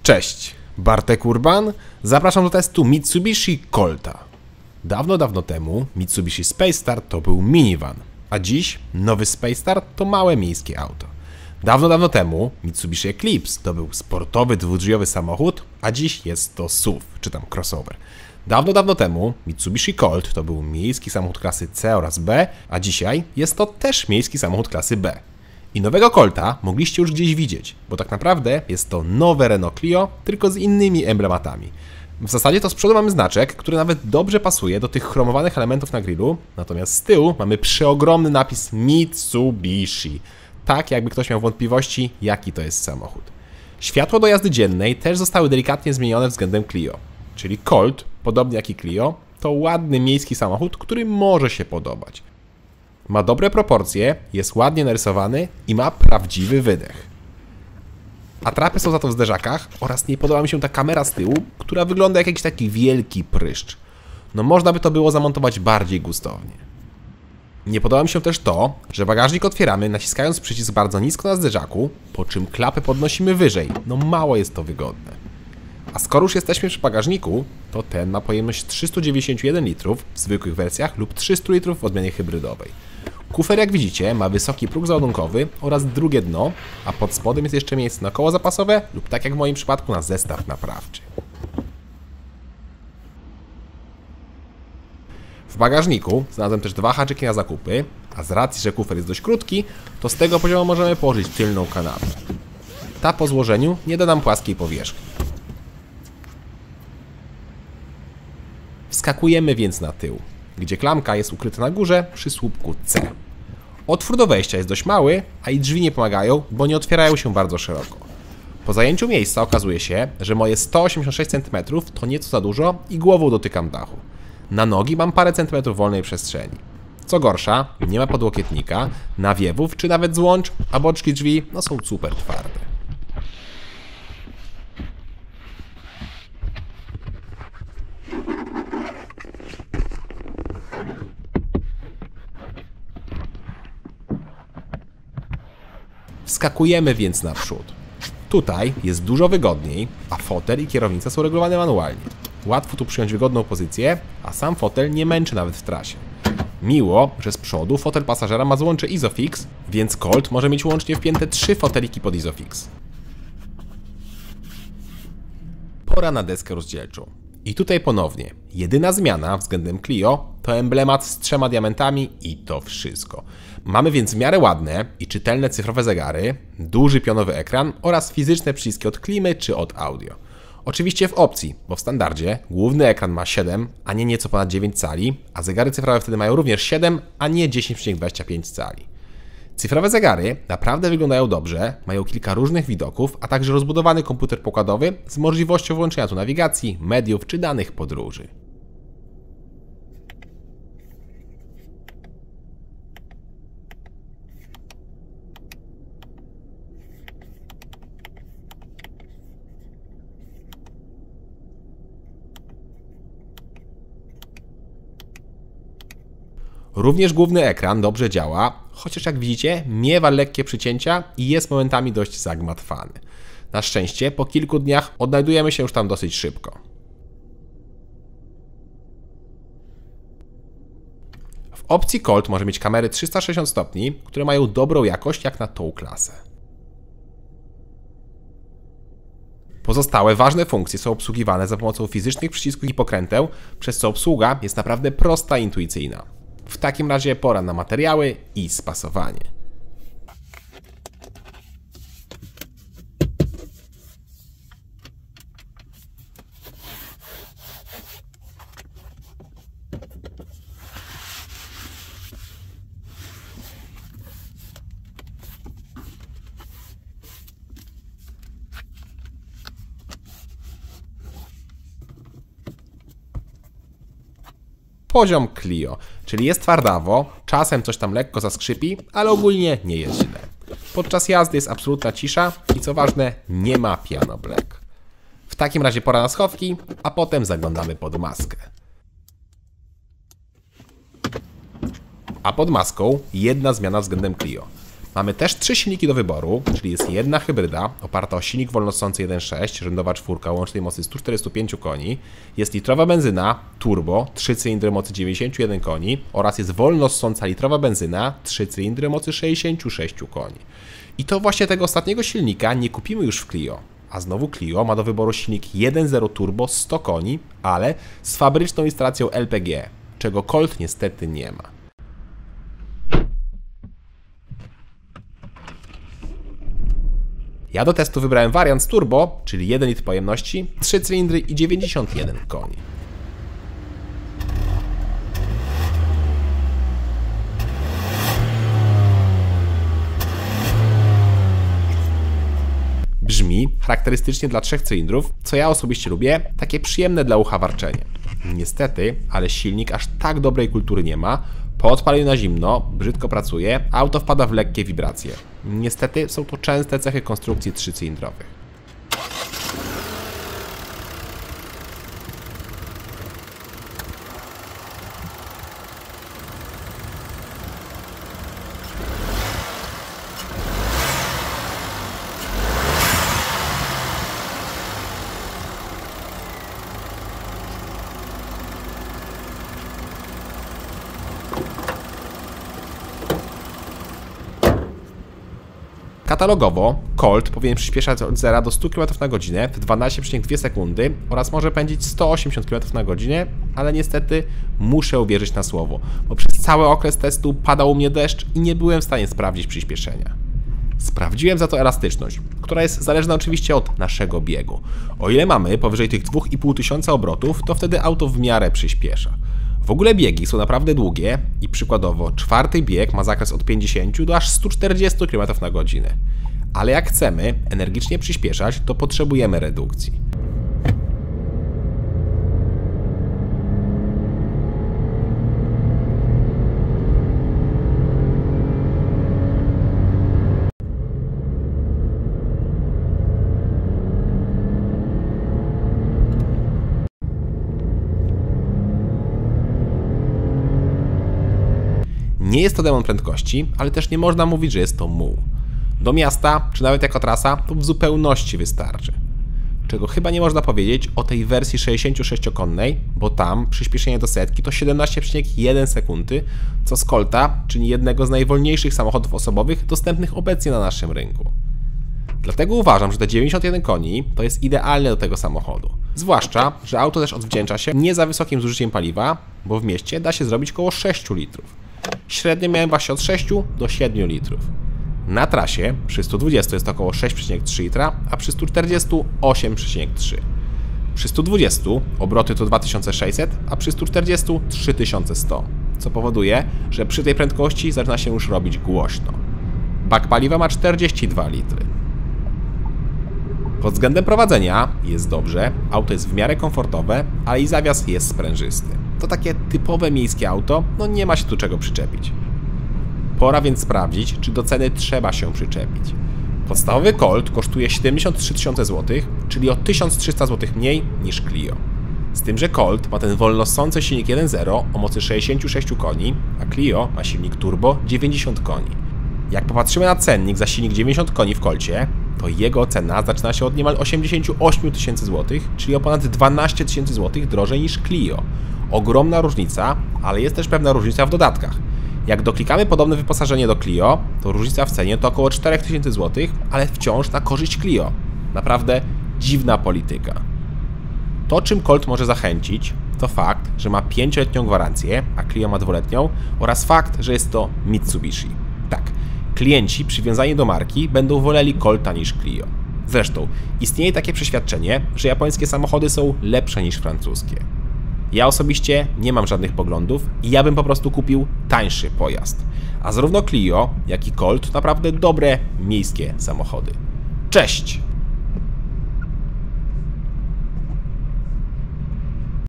Cześć, Bartek Urban. Zapraszam do testu Mitsubishi Colta. Dawno temu Mitsubishi Space Star to był minivan, a dziś nowy Space Star to małe miejskie auto. Dawno temu Mitsubishi Eclipse to był sportowy dwudrzwiowy samochód, a dziś jest to SUV, czy tam crossover. Dawno temu Mitsubishi Colt to był miejski samochód klasy C oraz B, a dzisiaj jest to też miejski samochód klasy B. I nowego Colta mogliście już gdzieś widzieć, bo tak naprawdę jest to nowe Renault Clio, tylko z innymi emblematami. W zasadzie to z przodu mamy znaczek, który nawet dobrze pasuje do tych chromowanych elementów na grillu, natomiast z tyłu mamy przeogromny napis Mitsubishi. Tak jakby ktoś miał wątpliwości, jaki to jest samochód. Światło do jazdy dziennej też zostały delikatnie zmienione względem Clio. Czyli Colt, podobnie jak i Clio, to ładny miejski samochód, który może się podobać. Ma dobre proporcje, jest ładnie narysowany i ma prawdziwy wydech. Atrapy są za to w zderzakach oraz nie podoba mi się ta kamera z tyłu, która wygląda jak jakiś taki wielki pryszcz. No można by to było zamontować bardziej gustownie. Nie podoba mi się też to, że bagażnik otwieramy naciskając przycisk bardzo nisko na zderzaku, po czym klapę podnosimy wyżej. No mało jest to wygodne. A skoro już jesteśmy przy bagażniku, to ten ma pojemność 391 litrów w zwykłych wersjach lub 300 litrów w odmianie hybrydowej. Kufer, jak widzicie, ma wysoki próg załadunkowy oraz drugie dno, a pod spodem jest jeszcze miejsce na koło zapasowe lub, tak jak w moim przypadku, na zestaw naprawczy. W bagażniku znalazłem też dwa haczyki na zakupy, a z racji, że kufer jest dość krótki, to z tego poziomu możemy położyć tylną kanapę. Ta po złożeniu nie da nam płaskiej powierzchni. Wskakujemy więc na tył, gdzie klamka jest ukryta na górze przy słupku C. Otwór do wejścia jest dość mały, a i drzwi nie pomagają, bo nie otwierają się bardzo szeroko. Po zajęciu miejsca okazuje się, że moje 186 cm to nieco za dużo i głową dotykam dachu. Na nogi mam parę centymetrów wolnej przestrzeni. Co gorsza, nie ma podłokietnika, nawiewów czy nawet złącz, a boczki drzwi no są super twarde. Wskakujemy więc naprzód. Tutaj jest dużo wygodniej, a fotel i kierownica są regulowane manualnie. Łatwo tu przyjąć wygodną pozycję, a sam fotel nie męczy nawet w trasie. Miło, że z przodu fotel pasażera ma złącze Isofix, więc Colt może mieć łącznie wpięte 3 foteliki pod Isofix. Pora na deskę rozdzielczą. I tutaj ponownie, jedyna zmiana względem Clio to emblemat z 3 diamentami i to wszystko. Mamy więc w miarę ładne i czytelne cyfrowe zegary, duży pionowy ekran oraz fizyczne przyciski od klimy czy od audio. Oczywiście w opcji, bo w standardzie główny ekran ma 7, a nie nieco ponad 9 cali, a zegary cyfrowe wtedy mają również 7, a nie 10,25 cali. Cyfrowe zegary naprawdę wyglądają dobrze, mają kilka różnych widoków, a także rozbudowany komputer pokładowy z możliwością włączenia tu nawigacji, mediów czy danych podróży. Również główny ekran dobrze działa, chociaż jak widzicie miewa lekkie przycięcia i jest momentami dość zagmatwany. Na szczęście po kilku dniach odnajdujemy się już tam dosyć szybko. W opcji Colt może mieć kamery 360 stopni, które mają dobrą jakość jak na tą klasę. Pozostałe ważne funkcje są obsługiwane za pomocą fizycznych przycisków i pokręteł, przez co obsługa jest naprawdę prosta i intuicyjna. W takim razie pora na materiały i spasowanie. Poziom Clio, czyli jest twardawo, czasem coś tam lekko zaskrzypi, ale ogólnie nie jest źle. Podczas jazdy jest absolutna cisza i co ważne, nie ma piano black. W takim razie pora na schowki, a potem zaglądamy pod maskę. A pod maską jedna zmiana względem Clio. Mamy też 3 silniki do wyboru, czyli jest jedna hybryda oparta o silnik wolnossący 1.6, rzędowa 4 o łącznej mocy 145 koni, jest litrowa benzyna turbo, 3 cylindry o mocy 91 koni oraz jest wolnossąca litrowa benzyna, 3 cylindry o mocy 66 koni. I to właśnie tego ostatniego silnika nie kupimy już w Clio. A znowu Clio ma do wyboru silnik 1.0 turbo 100 koni, ale z fabryczną instalacją LPG, czego Colt niestety nie ma. Ja do testu wybrałem wariant z turbo, czyli 1 litr pojemności, 3 cylindry i 91 koni. Brzmi charakterystycznie dla 3 cylindrów, co ja osobiście lubię, takie przyjemne dla ucha warczenie. Niestety, ale silnik aż tak dobrej kultury nie ma. Po odpaleniu na zimno brzydko pracuje, a auto wpada w lekkie wibracje. Niestety są to częste cechy konstrukcji 3-cylindrowych. Katalogowo Colt powinien przyspieszać od 0 do 100 km na godzinę w 12,2 sekundy oraz może pędzić 180 km na godzinę, ale niestety muszę uwierzyć na słowo, bo przez cały okres testu padał u mnie deszcz i nie byłem w stanie sprawdzić przyspieszenia. Sprawdziłem za to elastyczność, która jest zależna oczywiście od naszego biegu. O ile mamy powyżej tych 2500 obrotów, to wtedy auto w miarę przyspiesza. W ogóle biegi są naprawdę długie i przykładowo 4. bieg ma zakres od 50 do aż 140 km na godzinę. Ale jak chcemy energicznie przyspieszać, to potrzebujemy redukcji. Nie jest to demon prędkości, ale też nie można mówić, że jest to muł. Do miasta, czy nawet jako trasa, to w zupełności wystarczy. Czego chyba nie można powiedzieć o tej wersji 66-konnej, bo tam przyspieszenie do setki to 17,1 sekundy, co z Colta czyni jednego z najwolniejszych samochodów osobowych dostępnych obecnie na naszym rynku. Dlatego uważam, że te 91 koni to jest idealne do tego samochodu. Zwłaszcza, że auto też odwdzięcza się nie za wysokim zużyciem paliwa, bo w mieście da się zrobić około 6 litrów. Średnio miałem właśnie od 6 do 7 litrów. Na trasie przy 120 jest to około 6,3 litra, a przy 140 8,3. Przy 120 obroty to 2600, a przy 140 3100, co powoduje, że przy tej prędkości zaczyna się już robić głośno. Bak paliwa ma 42 litry. Pod względem prowadzenia jest dobrze, auto jest w miarę komfortowe, ale i zawias jest sprężysty. To takie typowe miejskie auto, no nie ma się tu czego przyczepić. Pora więc sprawdzić, czy do ceny trzeba się przyczepić. Podstawowy Colt kosztuje 73 000 zł, czyli o 1300 zł mniej niż Clio. Z tym, że Colt ma ten wolnossący silnik 1.0 o mocy 66 koni, a Clio ma silnik turbo 90 koni. Jak popatrzymy na cennik za silnik 90 koni w Colcie, to jego cena zaczyna się od niemal 88 000 zł, czyli o ponad 12 000 zł drożej niż Clio. Ogromna różnica, ale jest też pewna różnica w dodatkach. Jak doklikamy podobne wyposażenie do Clio, to różnica w cenie to około 4000 zł, ale wciąż na korzyść Clio. Naprawdę dziwna polityka. To, czym Colt może zachęcić, to fakt, że ma 5-letnią gwarancję, a Clio ma 2-letnią, oraz fakt, że jest to Mitsubishi. Tak, klienci przywiązani do marki będą woleli Colta niż Clio. Zresztą istnieje takie przeświadczenie, że japońskie samochody są lepsze niż francuskie. Ja osobiście nie mam żadnych poglądów i ja bym po prostu kupił tańszy pojazd. A zarówno Clio, jak i Colt to naprawdę dobre miejskie samochody. Cześć!